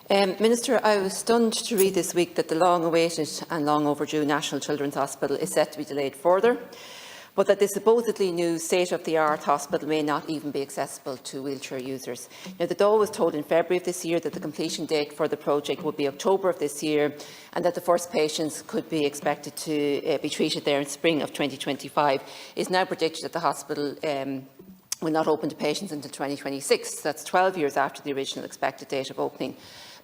Minister, I was stunned to read this week that the long-awaited and long-overdue National Children's Hospital is set to be delayed further, but that the supposedly new state-of-the-art hospital may not even be accessible to wheelchair users. Now, the DO was told in February of this year that the completion date for the project would be October of this year, and that the first patients could be expected to be treated there in spring of 2025. It is now predicted that the hospital will not open to patients until 2026. That's 12 years after the original expected date of opening.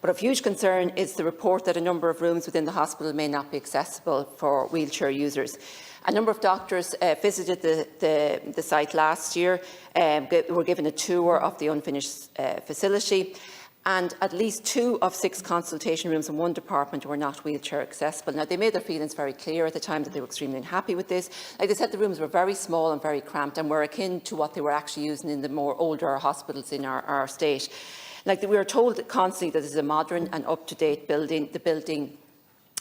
But of huge concern is the report that a number of rooms within the hospital may not be accessible for wheelchair users. A number of doctors visited the site last year, were given a tour of the unfinished facility, and at least 2 of 6 consultation rooms in one department were not wheelchair accessible. Now, they made their feelings very clear at the time that they were extremely unhappy with this. Like they said, the rooms were very small and very cramped and were akin to what they were actually using in the more older hospitals in our state. Like we were told constantly that this is a modern and up-to-date building. The building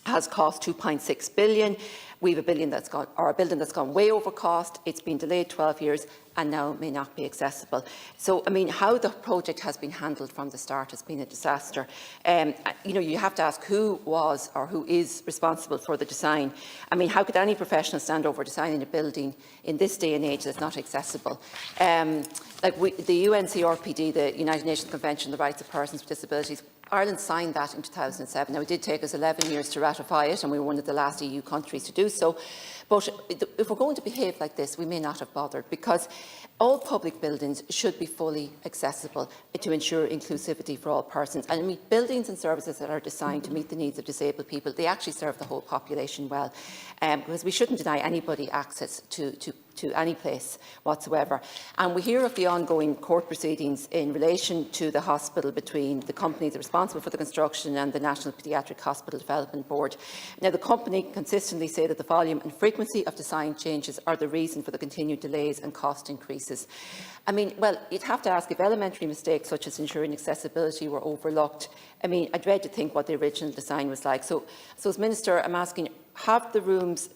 has cost $2.6 billion. We have a building that's gone way over cost. It's been delayed 12 years and now may not be accessible. So, I mean, how the project has been handled from the start has been a disaster. You have to ask who was or who is responsible for the design. I mean, how could any professional stand over designing a building in this day and age that's not accessible? The UNCRPD, the United Nations Convention on the Rights of Persons with Disabilities, Ireland signed that in 2007. Now, it did take us 11 years to ratify it, and we were one of the last EU countries to do so. But if we're going to behave like this, we may not have bothered, because all public buildings should be fully accessible to ensure inclusivity for all persons. And I mean, buildings and services that are designed to meet the needs of disabled people, they actually serve the whole population well, because we shouldn't deny anybody access to any place whatsoever. And we hear of the ongoing court proceedings in relation to the hospital between the companies responsible for the construction and the National Paediatric Hospital Development Board. Now, the company consistently say that the volume and frequency of design changes are the reason for the continued delays and cost increases. I mean, well, you'd have to ask if elementary mistakes such as ensuring accessibility were overlooked. I mean, I dread to think what the original design was like. So as Minister, I'm asking, have the rooms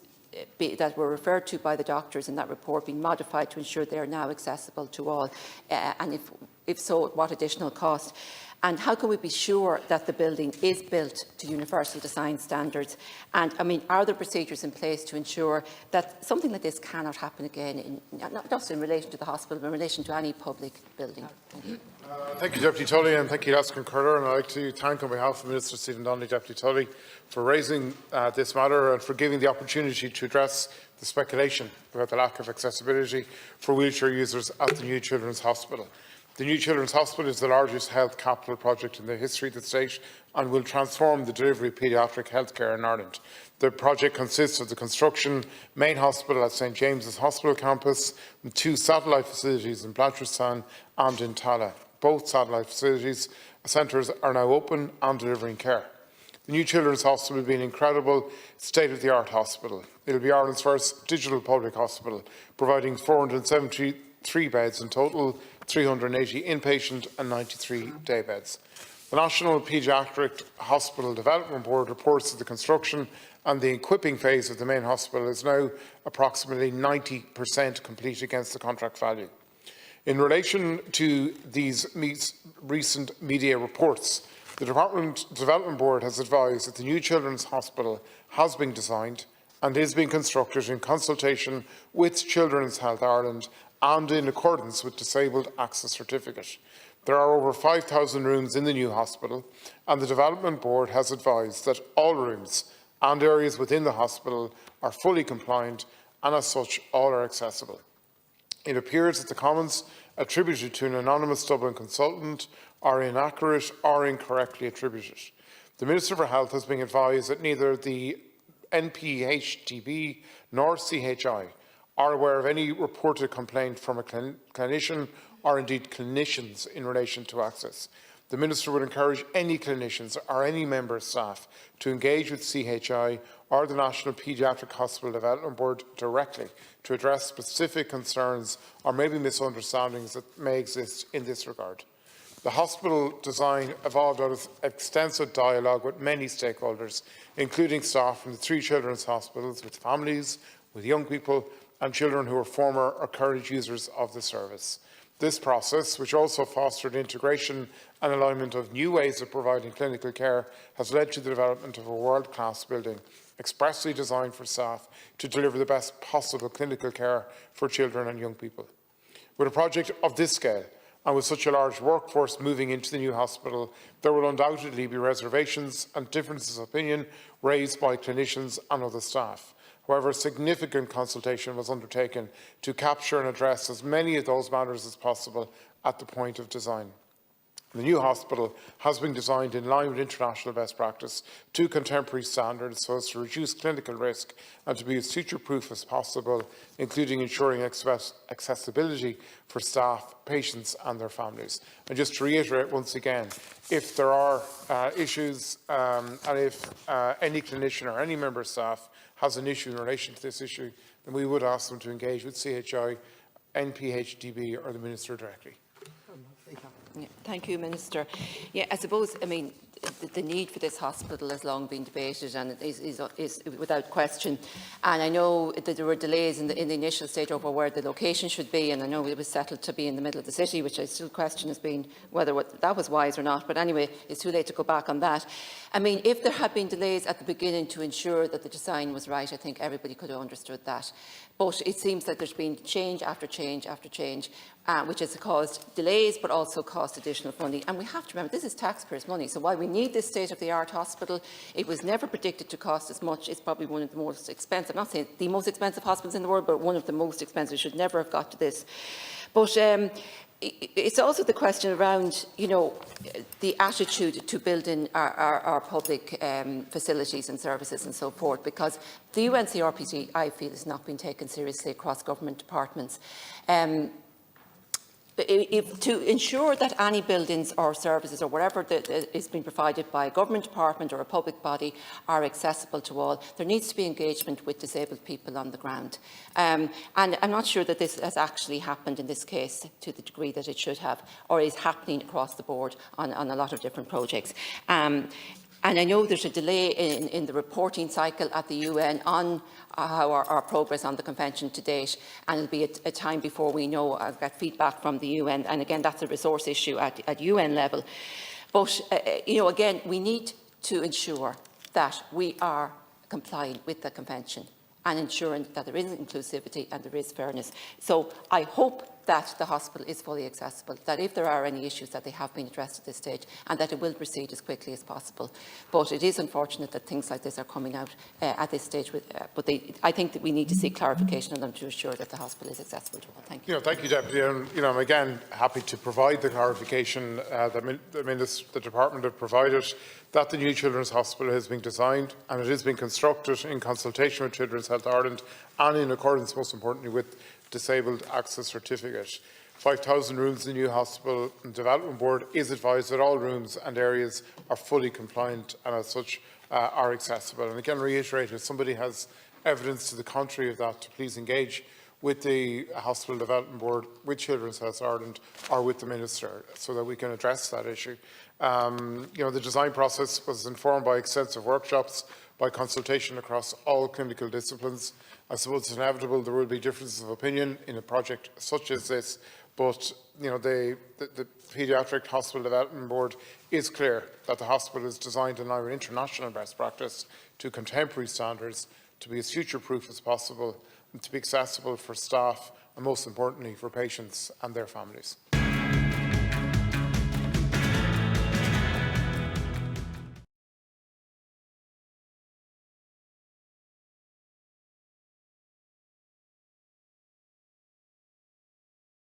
that were referred to by the doctors in that report been modified to ensure they are now accessible to all? And if so, at what additional cost? And how can we be sure that the building is built to universal design standards? And, I mean, are there procedures in place to ensure that something like this cannot happen again, not just in relation to the hospital, but in relation to any public building? Thank you. Thank you, Deputy Tully, and thank you, Laskin Curler. And I'd like to thank, on behalf of Minister Stephen Donnelly, Deputy Tully, for raising this matter and for giving the opportunity to address the speculation about the lack of accessibility for wheelchair users at the new Children's Hospital. The new Children's Hospital is the largest health capital project in the history of the state and will transform the delivery of paediatric healthcare in Ireland. The project consists of the construction main hospital at St James's Hospital campus and 2 satellite facilities in Blanchardstown and in Tala. Both satellite centres are now open and delivering care. The new Children's Hospital will be an incredible state-of-the-art hospital. It will be Ireland's first digital public hospital, providing 473 beds in total, 380 inpatient and 93 day beds. The National Paediatric Hospital Development Board reports that the construction and the equipping phase of the main hospital is now approximately 90% complete against the contract value. In relation to these recent media reports, the Development Board has advised that the new Children's Hospital has been designed and is being constructed in consultation with Children's Health Ireland and in accordance with Disabled Access Certificate. There are over 5,000 rooms in the new hospital, and the Development Board has advised that all rooms and areas within the hospital are fully compliant, and as such, all are accessible. It appears that the comments attributed to an anonymous Dublin consultant are inaccurate or incorrectly attributed. The Minister for Health has been advised that neither the NPHTB nor CHI are aware of any reported complaint from a clinician or indeed clinicians in relation to access. The Minister would encourage any clinicians or any member of staff to engage with CHI or the National Paediatric Hospital Development Board directly to address specific concerns or maybe misunderstandings that may exist in this regard. The hospital design evolved out of extensive dialogue with many stakeholders, including staff from the 3 children's hospitals, with families, with young people and children who are former or current users of the service. This process, which also fostered integration and alignment of new ways of providing clinical care, has led to the development of a world-class building expressly designed for staff to deliver the best possible clinical care for children and young people. With a project of this scale, and with such a large workforce moving into the new hospital, there will undoubtedly be reservations and differences of opinion raised by clinicians and other staff. However, significant consultation was undertaken to capture and address as many of those matters as possible at the point of design. The new hospital has been designed in line with international best practice to contemporary standards so as to reduce clinical risk and to be as future-proof as possible, including ensuring accessibility for staff, patients and their families. And just to reiterate once again, if there are issues and if any clinician or any member of staff has an issue in relation to this issue, then we would ask them to engage with CHI, NPHDB or the Minister directly. Yeah, thank you, Minister. Yeah, I suppose, I mean, the need for this hospital has long been debated and is without question. And I know that there were delays in the initial stage over where the location should be, and I know it was settled to be in the middle of the city, which I still question as being whether that was wise or not. But anyway, it's too late to go back on that. I mean, if there had been delays at the beginning to ensure that the design was right, I think everybody could have understood that. But it seems that there's been change after change after change, which has caused delays but also caused additional funding. And we have to remember, this is taxpayers' money. So while we need this state-of-the-art hospital, it was never predicted to cost as much. It's probably one of the most expensive, I'm not saying the most expensive hospitals in the world, but one of the most expensive. It should never have got to this. But it's also the question around, you know, the attitude to building our public facilities and services and so forth, because the UNCRPD, I feel, has not been taken seriously across government departments. To ensure that any buildings or services or whatever that is being provided by a government department or a public body are accessible to all, there needs to be engagement with disabled people on the ground. And I'm not sure that this has actually happened in this case to the degree that it should have, or is happening across the board on a lot of different projects. And I know there's a delay in the reporting cycle at the UN on how our progress on the Convention to date, and it'll be a time before we know, get feedback from the UN. And again, that's a resource issue at UN level. But, you know, again, we need to ensure that we are complying with the Convention and ensuring that there is inclusivity and there is fairness. So I hope that the hospital is fully accessible, that if there are any issues that they have been addressed at this stage, and that it will proceed as quickly as possible. But it is unfortunate that things like this are coming out at this stage. I think that we need to seek clarification on them to ensure that the hospital is accessible to all. Thank you. Thank you, Deputy. And I'm again happy to provide the clarification that the Department have provided, that the new Children's Hospital has been designed and it has been constructed in consultation with Children's Health Ireland and in accordance, most importantly, with Disabled Access Certificate. 5,000 rooms in the new hospital, and the Development Board is advised that all rooms and areas are fully compliant and as such are accessible. And again, reiterate, if somebody has evidence to the contrary of that, to please engage with the Hospital Development Board, with Children's Health Ireland or with the Minister so that we can address that issue. The design process was informed by extensive workshops, by consultation across all clinical disciplines. I suppose it's inevitable there will be differences of opinion in a project such as this, but the Paediatric Hospital Development Board is clear that the hospital is designed in line with international best practice to contemporary standards, to be as future-proof as possible and to be accessible for staff and, most importantly, for patients and their families.